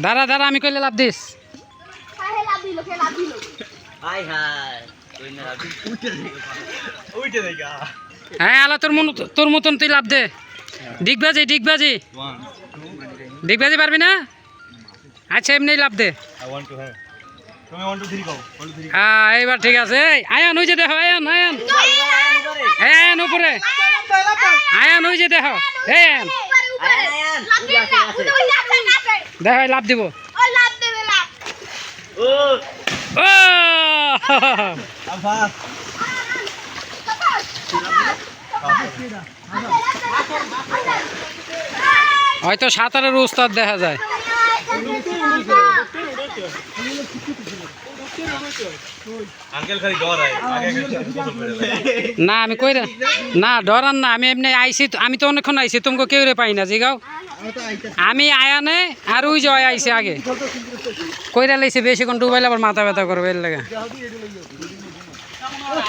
দাঁড়া দাঁড়া আমি কইলে লাভ দিস হ্যাঁ আলা তোর মতন তুই লাভ দে ডিগবাজি ডিগবাজি ডিগবাজি পারবি না আচ্ছা এমনি লাভ দে হ্যাঁ এইবার ঠিক আছে আয়ান ওই যে দেখো আয়ান আয়ান আয়ান উপরে আয়ান ওই যে দেখো আয়ান দেখো লাভ দিব হয়তো সাঁতারের উস্তাদ দেখা যায় না আমি কই না ডরান না আমি এমনি আইসি আমি তো অনেকক্ষণ আইসি তোমাকে কেউ রে পাই না জিগাও আমি আয়ানে আর ওই জয় আইসি আগে কইরা লাইছে বেশিক্ষণ ডুবাইলে আবার মাথা ব্যথা করবে এর লাগে